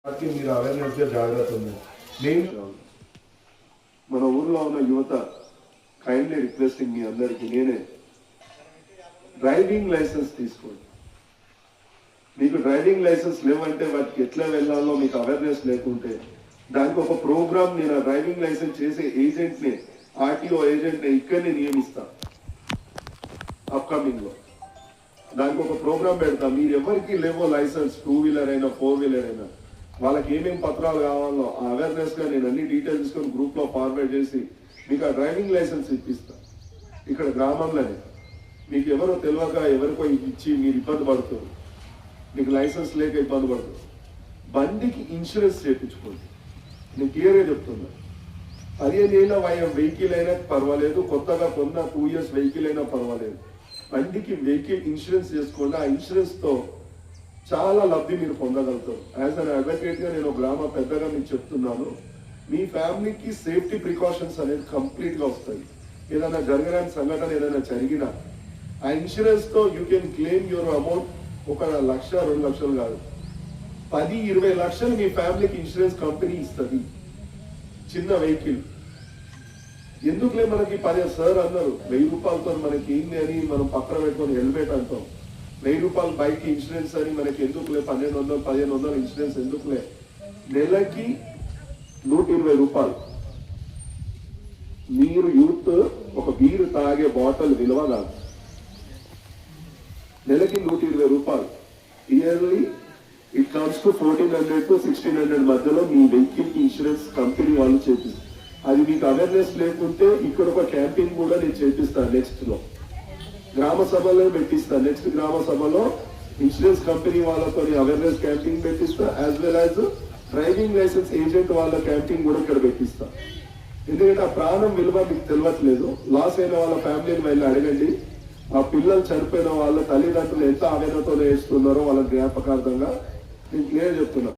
మీరు అవేర్నెస్ జాగ్రత్త ఉంది. మన ఊర్లో ఉన్న యువత కైండ్లీ రిక్వెస్టింగ్ మీ అందరికీ నేనే డ్రైవింగ్ లైసెన్స్ తీసుకోండి. మీకు డ్రైవింగ్ లైసెన్స్ లేవంటే వాటికి ఎట్లా వెళ్ళాలో మీకు అవేర్నెస్ లేకుంటే దానికి ఒక ప్రోగ్రామ్ నేను డ్రైవింగ్ లైసెన్స్ చేసే ఏజెంట్ని ఆర్టీఓ ఏజెంట్ని ఇక్కడనే నియమిస్తా. అప్కమింగ్ లో దానికి ఒక ప్రోగ్రామ్ పెడతా. మీరు ఎవరికి లేవో లైసెన్స్ 2 వీలర్ అయినా 4 వీలర్ అయినా వాళ్ళకి ఏమేమి పత్రాలు కావాలో ఆ అవేర్నెస్ గా నేను అన్ని డీటెయిల్స్ తీసుకొని గ్రూప్ లో ఫార్వర్డ్ చేసి మీకు ఆ డ్రైవింగ్ లైసెన్స్ ఇప్పిస్తా. ఇక్కడ గ్రామంలోనే మీకు ఎవరో తెలియక ఎవరికో ఇచ్చి మీరు ఇబ్బంది పడుతుంది, మీకు లైసెన్స్ లేక ఇబ్బంది పడుతుంది. బండికి ఇన్సూరెన్స్ చేయించుకోండి. నేను క్లియర్గా చెప్తున్నా. 15 ఏళ్ళ వెహికల్ అయినా పర్వాలేదు, కొత్తగా కొన్న 2 ఇయర్స్ వెహికల్ అయినా పర్వాలేదు, బండికి వెహికల్ ఇన్సూరెన్స్ చేసుకోండి. ఆ ఇన్సూరెన్స్ తో చాలా లబ్ధి మీరు పొందగలుగుతారు. యాజ్ అన్ అడ్వకేట్ గా నేను గ్రామ పెద్దగా మీకు చెప్తున్నాను, మీ ఫ్యామిలీకి సేఫ్టీ ప్రికాషన్స్ అనేది కంప్లీట్ గా వస్తాయి. ఏదైనా జరగని సంఘటన ఏదైనా జరిగినా ఆ ఇన్సూరెన్స్ తో you can claim your amount. 1 లక్ష 2 లక్షలు కాదు, 10-20 లక్షలు మీ ఫ్యామిలీకి ఇన్సూరెన్స్ కంపెనీ ఇస్తుంది. చిన్న వెహికల్ ఎందుకులే మనకి 10 సార్ అన్నారు 1000 రూపాయలతో మనకి ఏంది అని మనం పక్కన పెట్టుకొని హెల్మెట్ అంటాం. 1000 రూపాయలు బైక్ ఇన్సూరెన్స్ అని మనకి ఎందుకులే, 1200-1500 ఇన్సూరెన్స్ ఎందుకులే. నెలకి 120 రూపాయలు. మీరు యూత్ ఒక బీరు తాగే బాటిల్ విలువ కాదు, నెలకి 120 రూపాయలు. Yearly it comes to 1400 to 1600 మధ్యలో మీ వెహికల్ కి ఇన్సూరెన్స్ కంపెనీ వాళ్ళు చేపిస్తారు. అది మీకు అవేర్నెస్ లేకుంటే ఇక్కడ ఒక క్యాంపెయిన్ కూడా నేను చేపిస్తాను. నెక్స్ట్ లో గ్రామ సభలో పెట్టిస్తా. నెక్స్ట్ గ్రామ సభలో ఇన్సూరెన్స్ కంపెనీ వాళ్ళతో అవేర్నెస్ క్యాంపింగ్ పెట్టిస్తా. As well as driving licence agent వాళ్ళ క్యాంపింగ్ కూడా ఇక్కడ పెట్టిస్తా. ఎందుకంటే ఆ ప్రాణం విలువ మీకు తెలియట్లేదు. లాస్ అయిన వాళ్ళ ఫ్యామిలీని వెళ్ళి అడగండి. ఆ పిల్లలు చనిపోయిన వాళ్ళ తల్లిదండ్రులు ఎంత ఆవేదనతో వేస్తున్నారో వాళ్ళ జ్ఞాపకార్థంగా నేను క్లియర్ చెప్తున్నా.